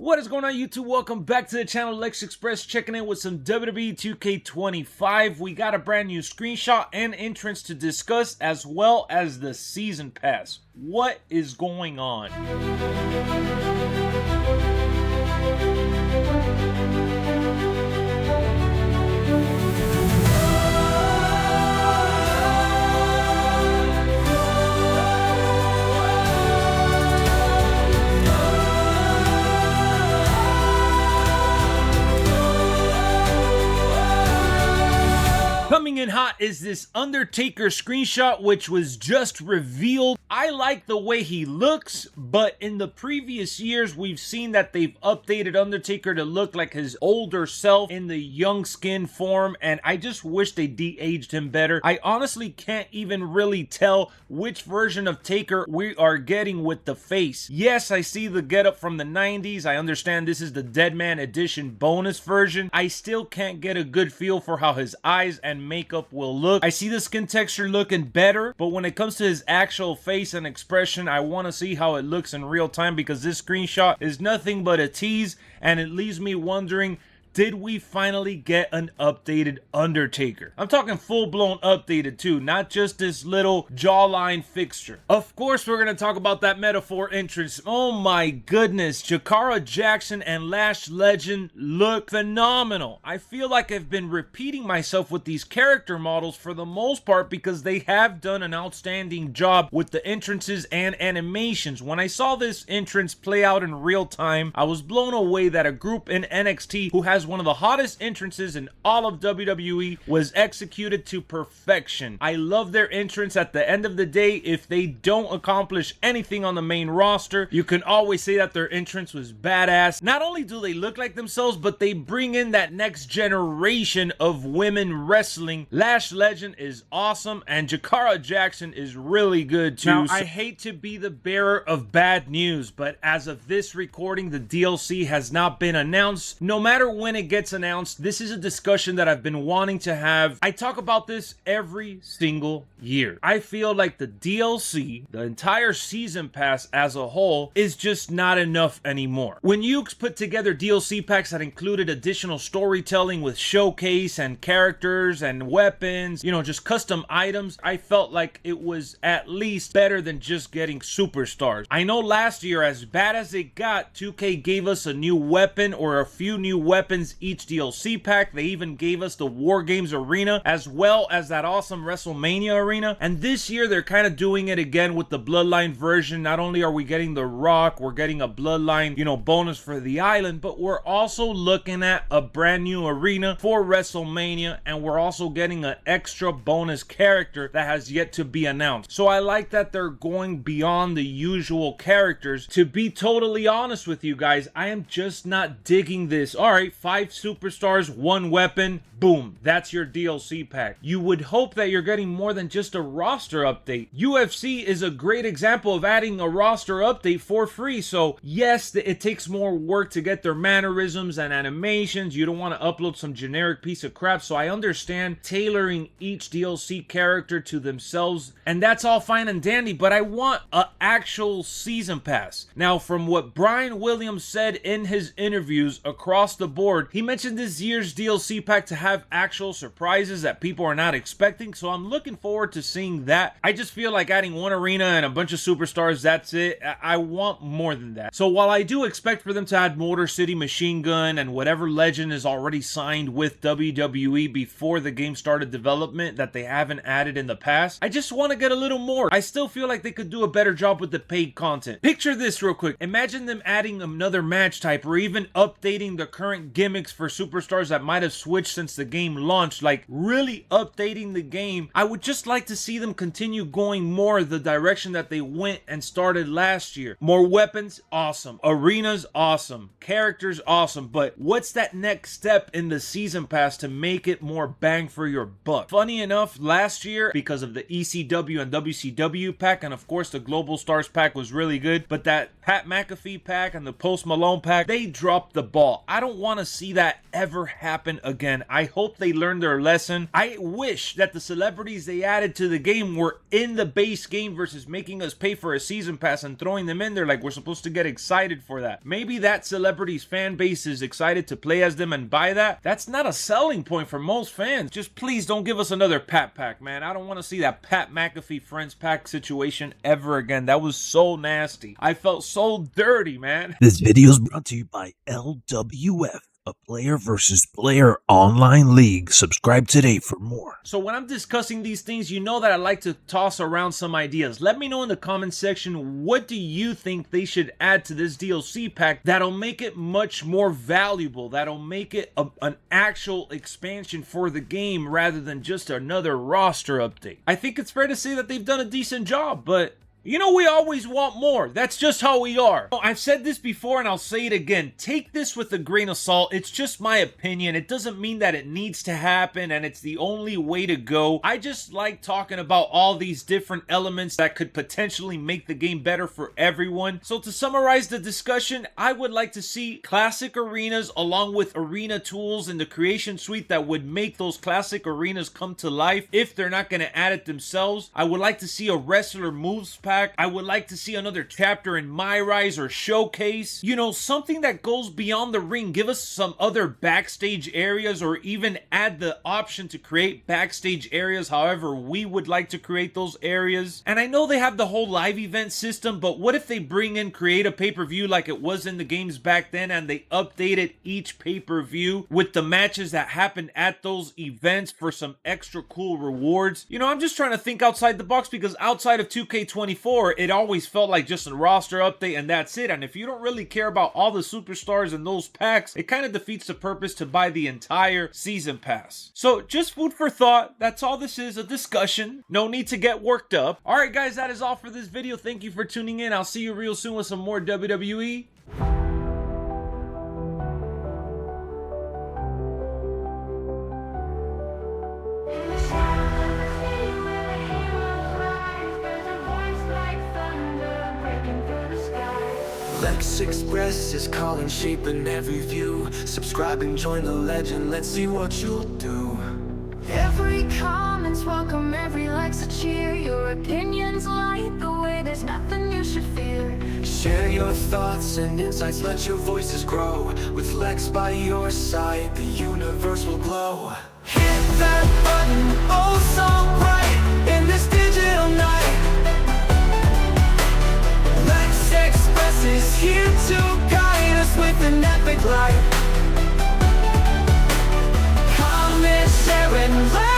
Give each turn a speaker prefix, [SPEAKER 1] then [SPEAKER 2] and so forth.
[SPEAKER 1] What is going on, YouTube? Welcome back to the channel. LexxExpress checking in with some WWE 2k25. We got a brand new screenshot and entrance to discuss, as well as the season pass. What is going on? Coming in hot is this Undertaker screenshot, which was just revealed. I like the way he looks, but in the previous years, we've seen that they've updated Undertaker to look like his older self in the young skin form, and I just wish they de-aged him better. I honestly can't even really tell which version of Taker we are getting with the face. Yes, I see the getup from the 90s. I understand this is the Deadman Edition bonus version. I still can't get a good feel for how his eyes and makeup will look. I see the skin texture looking better, but when it comes to his actual face and expression, I want to see how it looks in real time, because this screenshot is nothing but a tease, and it leaves me wondering, did we finally get an updated Undertaker? I'm talking full-blown updated too, not just this little jawline fixture. Of course, we're going to talk about that metaphor entrance. Oh my goodness, Jakara Jackson and Lash Legend look phenomenal. I feel like I've been repeating myself with these character models for the most part, because they have done an outstanding job with the entrances and animations. When I saw this entrance play out in real time, I was blown away that a group in NXT who has one of the hottest entrances in all of WWE was executed to perfection. I love their entrance. At the end of the day, if they don't accomplish anything on the main roster, you can always say that their entrance was badass. Not only do they look like themselves, but they bring in that next generation of women wrestling. Lash Legend is awesome, and Jakara Jackson is really good too. Now, I hate to be the bearer of bad news, but as of this recording, the DLC has not been announced. No matter when it gets announced, this is a discussion that I've been wanting to have. I talk about this every single year. I feel like the DLC, the entire season pass as a whole, is just not enough anymore. When you put together DLC packs that included additional storytelling with showcase and characters and weapons, you know, just custom items, I felt like it was at least better than just getting superstars. I know last year, as bad as it got, 2K gave us a new weapon or a few new weapons each DLC pack. They even gave us the War Games arena, as well as that awesome WrestleMania arena. And this year they're kind of doing it again with the Bloodline version. Not only are we getting the Rock, we're getting a Bloodline, you know, bonus for the island, but we're also looking at a brand new arena for WrestleMania, and we're also getting an extra bonus character that has yet to be announced. So I like that they're going beyond the usual characters. To be totally honest with you guys, I am just not digging this. All right, 5 superstars, 1 weapon, boom, that's your DLC pack. You would hope that you're getting more than just a roster update. UFC is a great example of adding a roster update for free. So yes, it takes more work to get their mannerisms and animations. You don't want to upload some generic piece of crap. So I understand tailoring each DLC character to themselves, and that's all fine and dandy, but I want an actual season pass. Now, from what Brian Williams said in his interviews across the board, he mentioned this year's DLC pack to have actual surprises that people are not expecting, so I'm looking forward to seeing that. I just feel like adding 1 arena and a bunch of superstars, that's it. I want more than that. So while I do expect for them to add Motor City Machine Gun and whatever legend is already signed with WWE before the game started development that they haven't added in the past, I just want to get a little more. I still feel like they could do a better job with the paid content. Picture this real quick. Imagine them adding another match type, or even updating the current gimmicks for superstars that might have switched since the game launched, like really updating the game. I would just like to see them continue going more the direction that they went and started last year. More weapons, awesome. Arenas, awesome. Characters, awesome. But what's that next step in the season pass to make it more bang for your buck? Funny enough, last year, because of the ECW and WCW pack, and of course the Global Stars pack was really good, but that Pat McAfee pack and the Post Malone pack, they dropped the ball. I don't want to see that ever happen again. I hope they learned their lesson. I wish that the celebrities they added to the game were in the base game versus making us pay for a season pass and throwing them in there like we're supposed to get excited for that. Maybe that celebrity's fan base is excited to play as them and buy that. That's not a selling point for most fans. Just please don't give us another Pat Pack, man. I don't want to see that Pat McAfee Friends Pack situation ever again. That was so nasty. I felt so dirty, man.
[SPEAKER 2] This video is brought to you by LWF, a player versus player online league. Subscribe today for more.
[SPEAKER 1] So when I'm discussing these things, you know that I like to toss around some ideas. Let me know in the comment section, what do you think they should add to this DLC pack that'll make it much more valuable, that'll make it an actual expansion for the game rather than just another roster update. I think it's fair to say that they've done a decent job, but you know, we always want more. That's just how we are. I've said this before and I'll say it again. Take this with a grain of salt. It's just my opinion. It doesn't mean that it needs to happen and it's the only way to go. I just like talking about all these different elements that could potentially make the game better for everyone. So to summarize the discussion, I would like to see classic arenas along with arena tools in the creation suite that would make those classic arenas come to life if they're not going to add it themselves. I would like to see a wrestler moves pack. I would like to see another chapter in My Rise or Showcase. You know, something that goes beyond the ring. Give us some other backstage areas or even add the option to create backstage areas however we would like to create those areas. And I know they have the whole live event system, but what if they bring in create a pay-per-view like it was in the games back then and they updated each pay-per-view with the matches that happened at those events for some extra cool rewards? You know, I'm just trying to think outside the box because outside of 2K25, it always felt like just a roster update and that's it. And if you don't really care about all the superstars in those packs, it kind of defeats the purpose to buy the entire season pass. So just food for thought. That's all this is, a discussion. No need to get worked up. All right, guys, that is all for this video. Thank you for tuning in. I'll see you real soon with some more WWE.
[SPEAKER 3] LexxExpress is calling, shaping every view. Subscribe and join the legend, let's see what you'll do.
[SPEAKER 4] Every comment's welcome, every like's a cheer. Your opinions light the way, there's nothing you should fear.
[SPEAKER 3] Share your thoughts and insights, let your voices grow. With Lexx by your side, the universe will glow. Hit that button, oh so bright, in this digital night. LexxExpress is here to guide us with an epic light. Comment, share, and like.